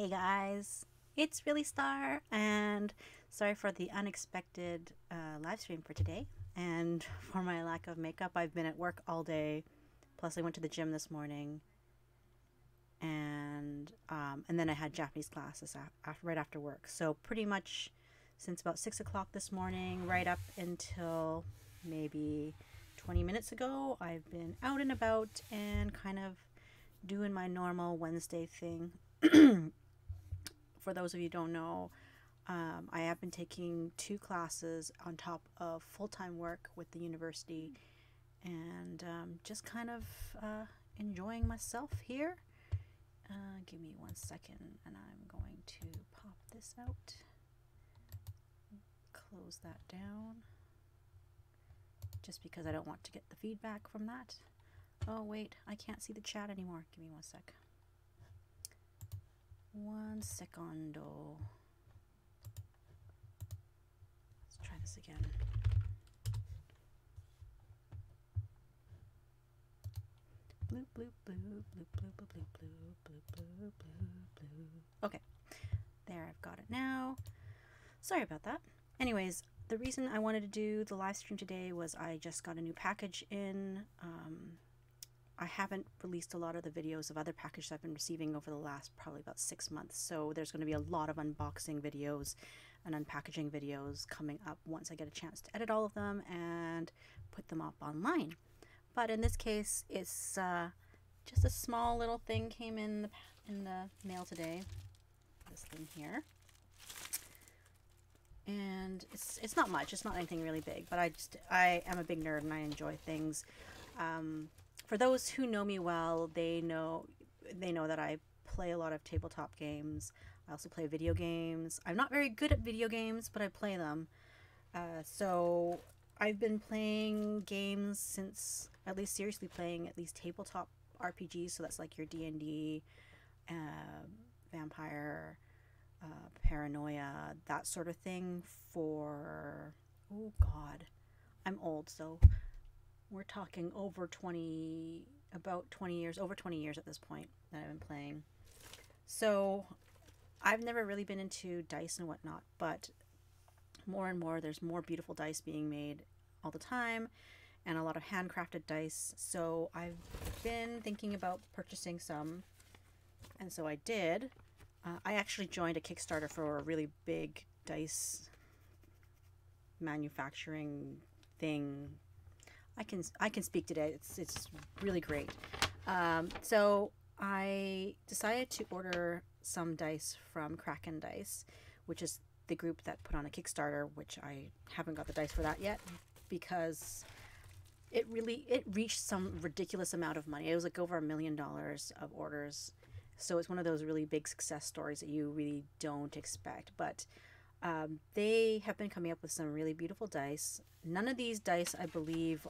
Hey guys, it's rillystar, and sorry for the unexpected live stream for today and for my lack of makeup. I've been at work all day, plus I went to the gym this morning, and then I had Japanese classes right after work. So pretty much since about 6 o'clock this morning, right up until maybe 20 minutes ago, I've been out and about and kind of doing my normal Wednesday thing. For those of you who don't know, I have been taking 2 classes on top of full-time work with the university, and just kind of enjoying myself here. Give me 1 second, and I'm going to pop this out. Close that down, just because I don't want to get the feedback from that. Oh wait, I can't see the chat anymore. Give me 1 sec. 1 secondo. Let's try this again. Bloop, bloop, bloop, bloop, bloop, bloop, bloop, bloop, bloop, bloop, bloop. Okay, there, I've got it now. Sorry about that. Anyways, the reason I wanted to do the live stream today was I just got a new package in. I haven't released a lot of the videos of other packages I've been receiving over the last probably about 6 months. So there's going to be a lot of unboxing videos and unpackaging videos coming up once I get a chance to edit all of them and put them up online. But in this case, it's just a small little thing came in the mail today. This thing here. And it's not much. It's not anything really big, but I am a big nerd and I enjoy things. For those who know me well, they know that I play a lot of tabletop games. I also play video games. I'm not very good at video games, but I play them. So I've been playing games since, at least seriously playing at least tabletop RPGs. So that's like your D&D, Vampire, Paranoia, that sort of thing for, oh God, I'm old, so we're talking over 20 years at this point that I've been playing. So I've never really been into dice and whatnot, but more and more there's more beautiful dice being made all the time and a lot of handcrafted dice. So I've been thinking about purchasing some, and so I did. I actually joined a Kickstarter for a really big dice manufacturing thing. I can speak today. It's really great. So I decided to order some dice from Kraken Dice, which is the group that put on a Kickstarter, which I haven't got the dice for that yet because it reached some ridiculous amount of money. It was like over $1 million of orders. So it's one of those really big success stories that you really don't expect. But they have been coming up with some really beautiful dice. None of these dice, I believe,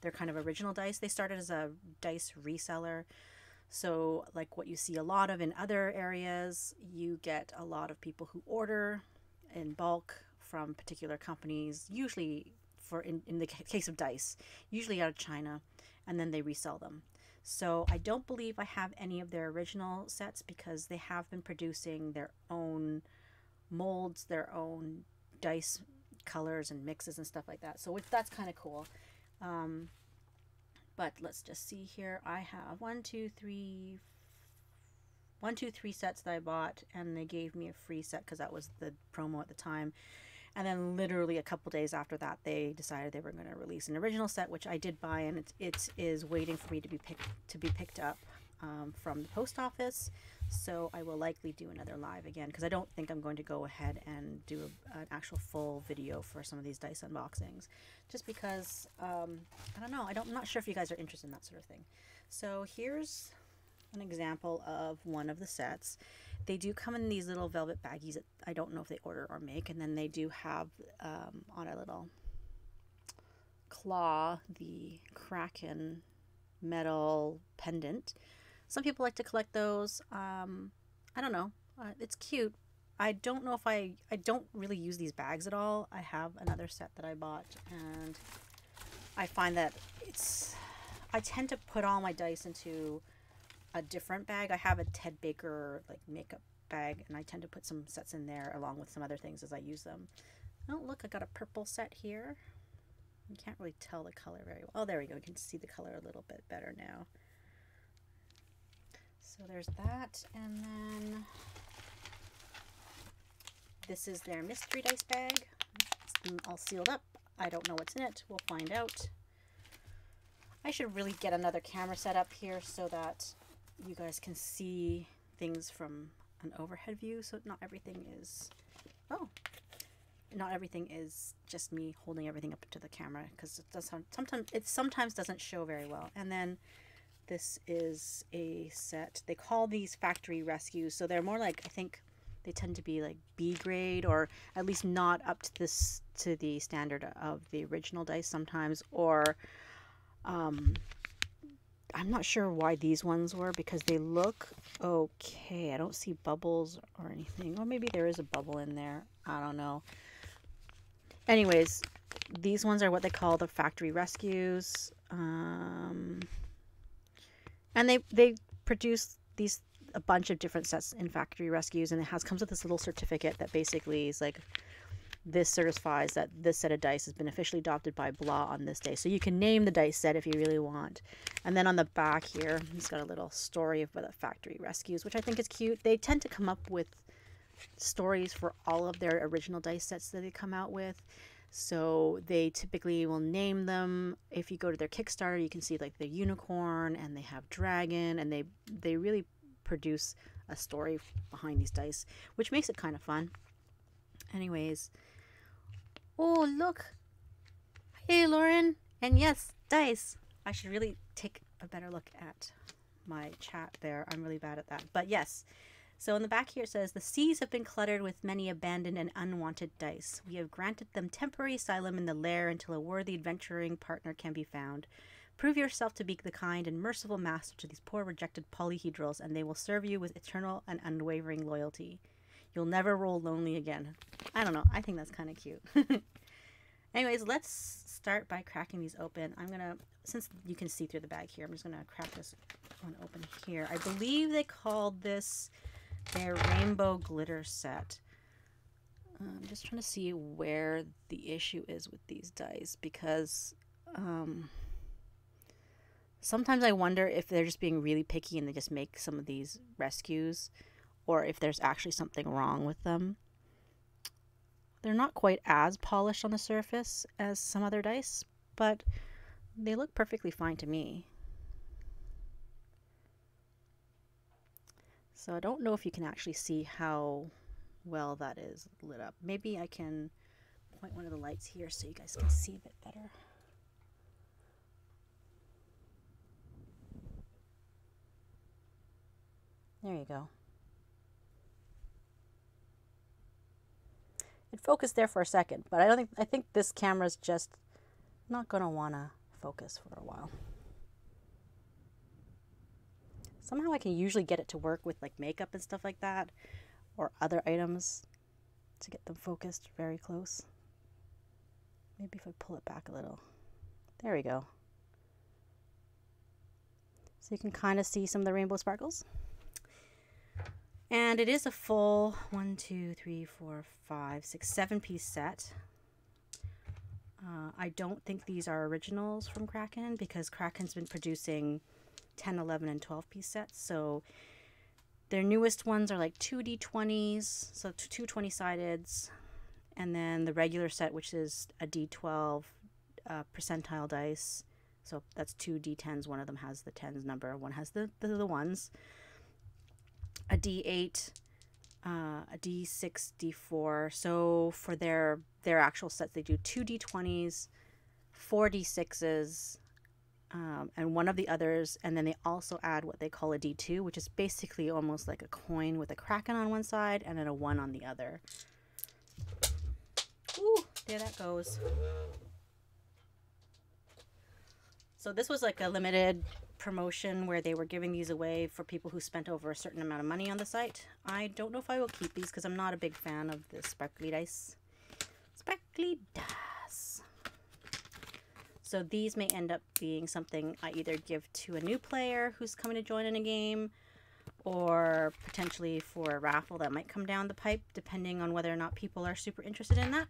they're kind of original dice. They started as a dice reseller. So like what you see a lot of in other areas, you get a lot of people who order in bulk from particular companies, usually in the case of dice, usually out of China, and then they resell them. So I don't believe I have any of their original sets because they have been producing their own molds, their own dice colors and mixes and stuff like that. So that's kind of cool. But let's just see here. I have 1, 2, 3 sets that I bought, and they gave me a free set because that was the promo at the time. And then literally a couple days after that, they decided they were going to release an original set, which I did buy, and it is waiting for me to be picked up from the post office. So I will likely do another live again because I don't think I'm going to go ahead and do an actual full video for some of these dice unboxings, just because I don't know. I'm not sure if you guys are interested in that sort of thing. So here's an example of one of the sets. They do come in these little velvet baggies that I don't know if they order or make, and then they do have on a little claw the Kraken metal pendant. Some people like to collect those. I don't know. It's cute. I don't know if I don't really use these bags at all. I have another set that I bought, and I find that I tend to put all my dice into a different bag. I have a Ted Baker like makeup bag, and I tend to put some sets in there along with some other things as I use them. Oh, look, I got a purple set here. You can't really tell the color very well. Oh, there we go. You can see the color a little bit better now. So there's that, and then this is their mystery dice bag. It's all sealed up. I don't know what's in it. We'll find out. I should really get another camera set up here so that you guys can see things from an overhead view, so not everything is, not everything is just me holding everything up to the camera, because it sometimes doesn't show very well. And then this is a set. They call these factory rescues, so they're more like, I think they tend to be like B grade, or at least not up to the standard of the original dice sometimes, or I'm not sure why these ones were, because they look okay. I don't see bubbles or anything, or maybe there is a bubble in there. I don't know. Anyways, these ones are what they call the factory rescues, and they produce a bunch of different sets in factory rescues, and it comes with this little certificate that basically is like, this certifies that this set of dice has been officially adopted by blah on this day. So you can name the dice set if you really want. And then on the back here, it's got a little story of the factory rescues, which I think is cute. They tend to come up with stories for all of their original dice sets that they come out with. So they typically will name them. If you go to their Kickstarter, you can see like the unicorn, and they have dragon, and they really produce a story behind these dice, which makes it kind of fun. Anyways, oh look, hey Lauren, and yes, dice. I should really take a better look at my chat there. I'm really bad at that, but yes. So in the back here it says, the seas have been cluttered with many abandoned and unwanted dice. We have granted them temporary asylum in the lair until a worthy adventuring partner can be found. Prove yourself to be the kind and merciful master to these poor rejected polyhedrals, and they will serve you with eternal and unwavering loyalty. You'll never roll lonely again. I don't know. I think that's kind of cute. Anyways, let's start by cracking these open. I'm going to, since you can see through the bag here, I'm just going to crack this one open here. I believe they called this their rainbow glitter set. I'm just trying to see where the issue is with these dice, because sometimes I wonder if they're just being really picky and they just make some of these rescues, or if there's actually something wrong with them. They're not quite as polished on the surface as some other dice, but they look perfectly fine to me. So I don't know if you can actually see how well that is lit up. Maybe I can point one of the lights here so you guys can see a bit better. There you go. It focused there for a second, but I think this camera's just not gonna wanna focus for a while. Somehow I can usually get it to work with like makeup and stuff like that, or other items, to get them focused very close. Maybe if I pull it back a little. There we go. So you can kind of see some of the rainbow sparkles. And it is a full 1, 2, 3, 4, 5, 6, 7-piece set. I don't think these are originals from Kraken, because Kraken's been producing 10, 11, and 12-piece sets. So their newest ones are like 2d20s, so 2 20-sideds, and then the regular set, which is a d12 percentile dice. So that's 2 d10s. One of them has the 10s number, one has the ones. A d8, a d6, d4. So for their actual sets, they do 2 d20s, 4 d6s, and one of the others, and then they also add what they call a d2, which is basically almost like a coin with a Kraken on one side and then a 1 on the other. Ooh, there that goes. So this was like a limited promotion where they were giving these away for people who spent over a certain amount of money on the site. I don't know if I will keep these because I'm not a big fan of the sparkly dice. Sparkly dice. So these may end up being something I either give to a new player who's coming to join in a game, or potentially for a raffle that might come down the pipe, depending on whether or not people are super interested in that.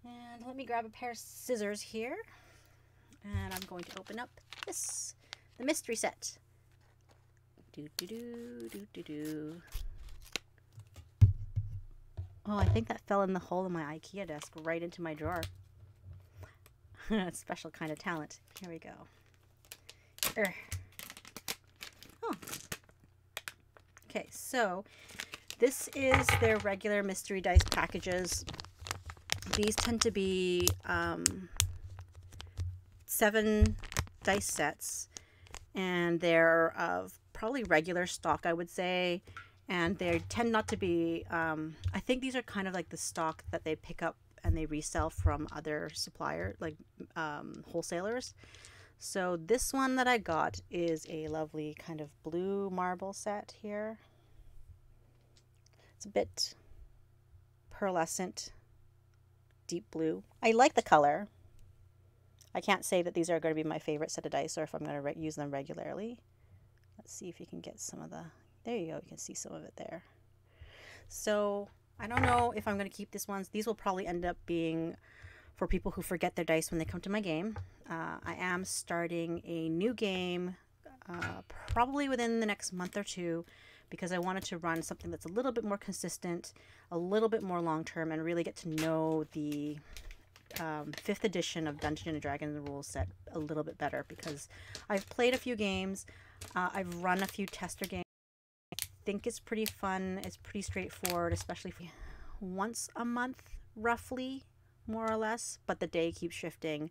And let me grab a pair of scissors here, and I'm going to open up the mystery set. Oh, I think that fell in the hole in my IKEA desk right into my drawer. Special kind of talent. Here we go. Oh. Okay, so this is their regular mystery dice packages. These tend to be 7 dice sets, and they're of probably regular stock, I would say, and they tend not to be, I think these are kind of like the stock that they pick up and they resell from other suppliers, like wholesalers. So this one that I got is a lovely kind of blue marble set here. It's a bit pearlescent, deep blue. I like the color. I can't say that these are going to be my favorite set of dice or if I'm going to use them regularly. Let's see if you can get some of the, there you go, you can see some of it there. So I don't know if I'm going to keep these ones. These will probably end up being for people who forget their dice when they come to my game. I am starting a new game probably within the next month or two, because I wanted to run something that's a little bit more consistent, a little bit more long-term, and really get to know the 5th edition of Dungeons & Dragons rules set a little bit better, because I've played a few games, I've run a few tester games. I think it's pretty fun, it's pretty straightforward, especially for once a month, roughly, more or less, but the day keeps shifting.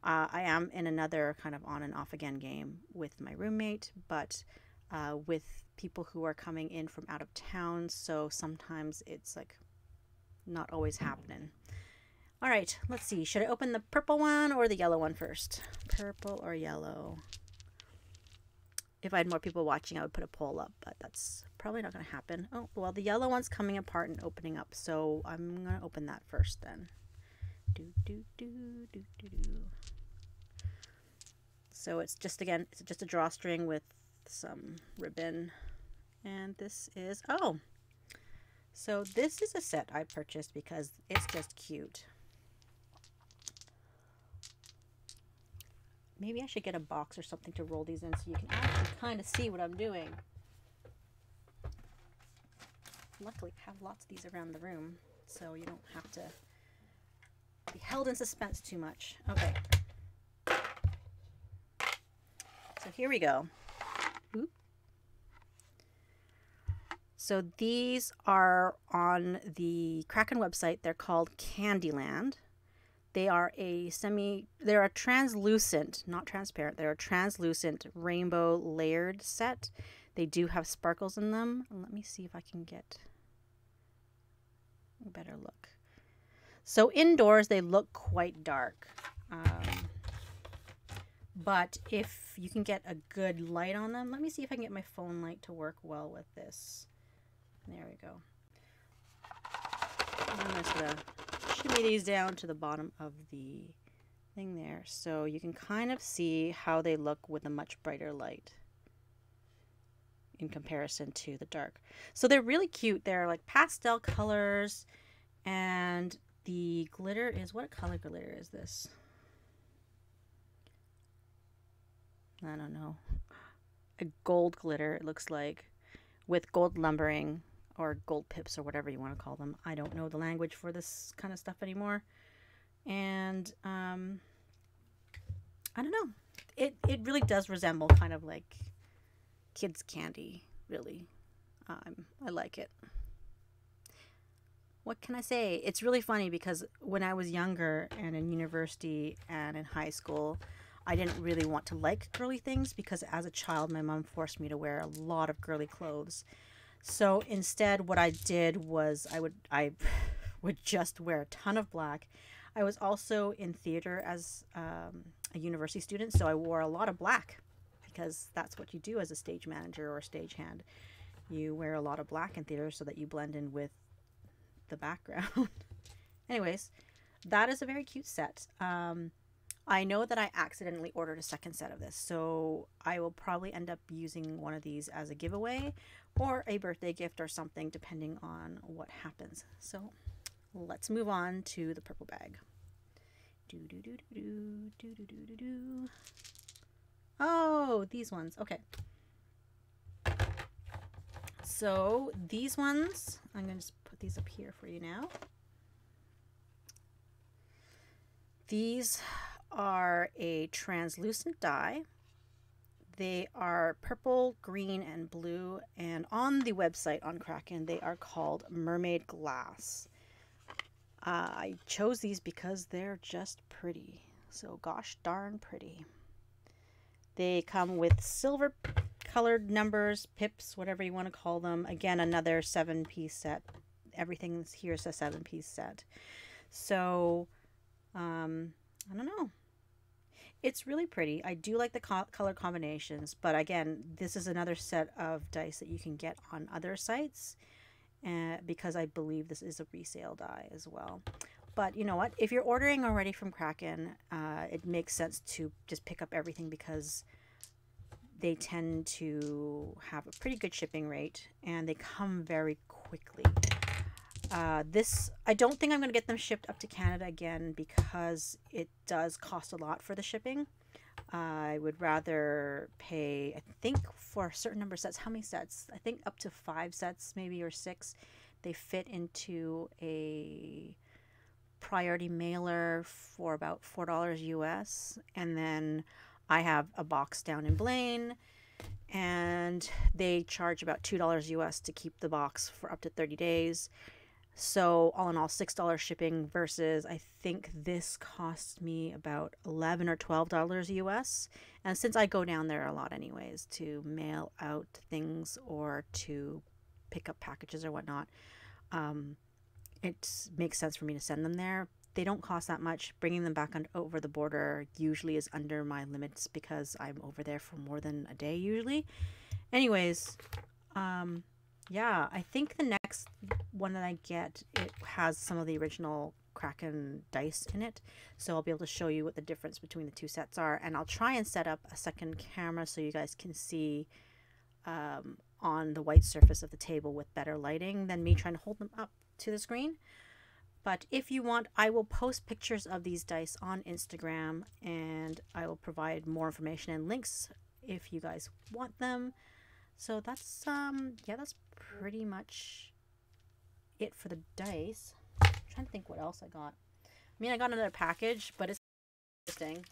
I am in another kind of on and off again game with my roommate, but with people who are coming in from out of town, so sometimes it's like not always happening. All right, let's see. Should I open the purple one or the yellow one first? Purple or yellow? If I had more people watching, I would put a poll up, but that's probably not going to happen. Oh, well, the yellow one's coming apart and opening up, so I'm going to open that first then. So it's just, again, it's just a drawstring with some ribbon. And this is, oh, so this is a set I purchased because it's just cute. Maybe I should get a box or something to roll these in so you can actually kind of see what I'm doing. Luckily, I have lots of these around the room, so you don't have to be held in suspense too much. Okay. So here we go. Oop. So these are on the Kraken website. They're called Candyland. They are they're a translucent, not transparent, they're a translucent rainbow layered set. They do have sparkles in them. Let me see if I can get a better look. So indoors, they look quite dark. But if you can get a good light on them, let me see if I can get my phone light to work well with this. There we go. I'm just going to shimmy these down to the bottom of the thing there, so you can kind of see how they look with a much brighter light in comparison to the dark. So they're really cute. They're like pastel colors, and the glitter is, what color glitter is this? I don't know. A gold glitter, it looks like, with gold lumbering or gold pips or whatever you want to call them. I don't know the language for this kind of stuff anymore. And I don't know. It really does resemble kind of like kids' candy, really. I like it. What can I say? It's really funny because when I was younger and in university and in high school, I didn't really want to like girly things because as a child, my mom forced me to wear a lot of girly clothes. So instead, what I did was I would just wear a ton of black. I was also in theater as a university student, so I wore a lot of black because that's what you do as a stage manager or stagehand. You wear a lot of black in theater so that you blend in with the background. Anyways, that is a very cute set. I know that I accidentally ordered a second set of this, so I will probably end up using one of these as a giveaway or a birthday gift or something, depending on what happens. So let's move on to the purple bag. Oh, these ones. Okay. So these ones, I'm going to just put these up here for you now. These are a translucent dye. They are purple, green, and blue, and on the website on Kraken, they are called mermaid glass. I chose these because they're just pretty. So gosh darn pretty. They come with silver colored numbers, pips, whatever you want to call them. Again, another 7-piece set. Everything here is a 7-piece set. So, I don't know. It's really pretty. I do like the color combinations, but again, this is another set of dice that you can get on other sites, because I believe this is a resale die as well. But you know what? If you're ordering already from Kraken, it makes sense to just pick up everything because they tend to have a pretty good shipping rate and they come very quickly. This, I don't think I'm going to get them shipped up to Canada again because it does cost a lot for the shipping. I would rather pay, I think for a certain number of sets. How many sets? I think up to 5 sets maybe, or 6. They fit into a priority mailer for about $4 US, and then I have a box down in Blaine and they charge about $2 US to keep the box for up to 30 days. So all in all, $6 shipping versus I think this cost me about $11 or $12 US. And since I go down there a lot anyways to mail out things or to pick up packages or whatnot, it makes sense for me to send them there. They don't cost that much. Bringing them back over the border usually is under my limits because I'm over there for more than a day usually. Anyways, yeah, I think the next one that I get, it has some of the original Kraken dice in it. So I'll be able to show you what the difference between the two sets are. And I'll try and set up a second camera so you guys can see on the white surface of the table with better lighting than me trying to hold them up to the screen. But if you want, I will post pictures of these dice on Instagram and I will provide more information and links if you guys want them. So that's yeah, that's pretty much it for the dice. I'm trying to think what else I got. I mean, I got another package, but it's interesting.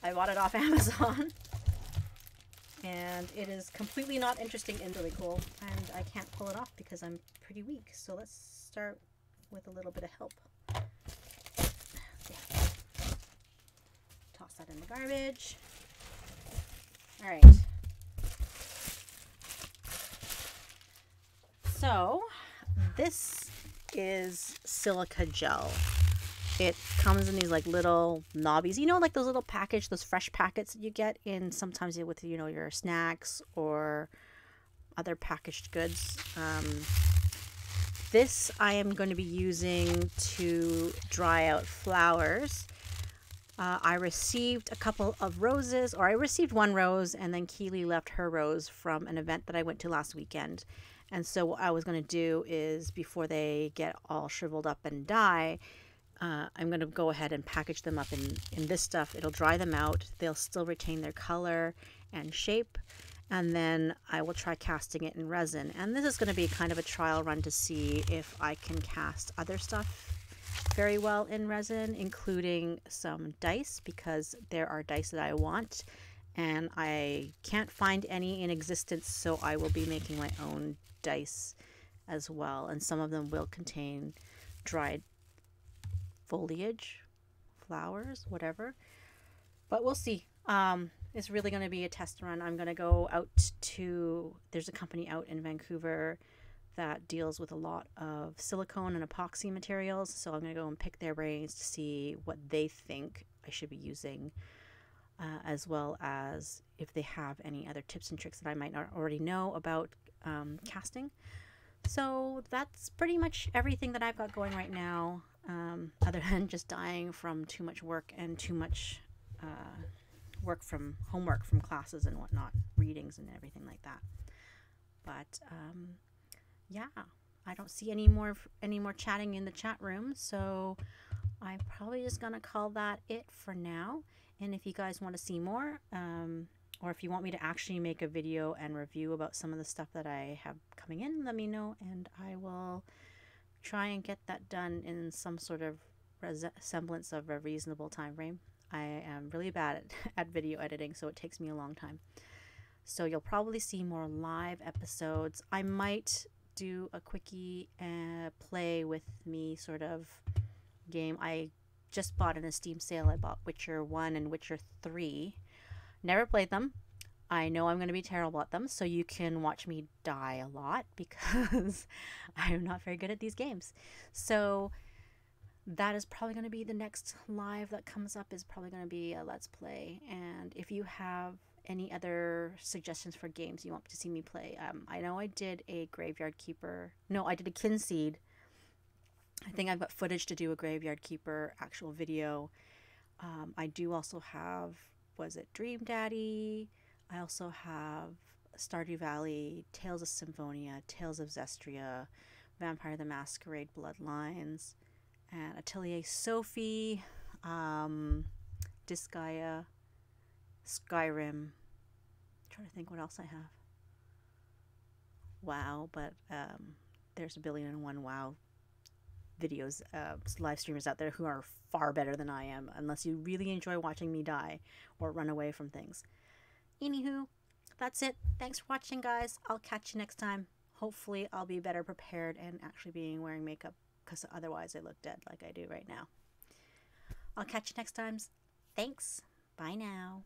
I bought it off Amazon and it is completely not interesting and really cool, and I can't pull it off because I'm pretty weak. So let's start with a little bit of help. Okay. Toss that in the garbage. All right. So this is silica gel. It comes in these like little knobbies, you know, like those little package, those fresh packets that you get in sometimes with, you know, your snacks or other packaged goods. This I am going to be using to dry out flowers. I received a couple of roses, or I received one rose, and then Keely left her rose from an event that I went to last weekend. And so what I was going to do is, before they get all shriveled up and die, I'm going to go ahead and package them up in this stuff. It'll dry them out. They'll still retain their color and shape. And then I will try casting it in resin. And this is going to be kind of a trial run to see if I can cast other stuff very well in resin, including some dice, because there are dice that I want and I can't find any in existence, so I will be making my own dice as well, and some of them will contain dried foliage, flowers, whatever, but we'll see. It's really going to be a test run. I'm going to go out to, there's a company out in Vancouver that deals with a lot of silicone and epoxy materials, so I'm going to go and pick their brains to see what they think I should be using, as well as if they have any other tips and tricks that I might not already know about casting. So that's pretty much everything that I've got going right now, other than just dying from too much work and too much homework from classes and whatnot, readings and everything like that. But yeah, I don't see any more chatting in the chat room, so I'm probably just gonna call that it for now. And if you guys want to see more, or if you want me to actually make a video and review about some of the stuff that I have coming in, let me know, and I will try and get that done in some sort of semblance of a reasonable time frame. I am really bad at video editing, so it takes me a long time. So you'll probably see more live episodes. I might do a quickie play with me sort of game. I just bought in a Steam sale. I bought Witcher 1 and Witcher 3. Never played them. I know I'm going to be terrible at them, so you can watch me die a lot because I'm not very good at these games. So that is probably going to be the next live that comes up, is probably going to be a Let's Play. And if you have any other suggestions for games you want to see me play, I know I did a Graveyard Keeper. No, I did a Kinseed. I think I've got footage to do a Graveyard Keeper actual video. I do also have, was it Dream Daddy? I also have Stardew Valley, Tales of Symphonia, Tales of Zestria, Vampire the Masquerade Bloodlines, and Atelier Sophie, Disgaea, Skyrim. I'm trying to think what else I have. WoW, but there's 1,000,000,001 WoW videos, live streamers out there who are far better than I am, unless you really enjoy watching me die or run away from things. Anywho, that's it. Thanks for watching, guys. I'll catch you next time. Hopefully I'll be better prepared and actually wearing makeup, because otherwise I look dead like I do right now. I'll catch you next time. Thanks. Bye now.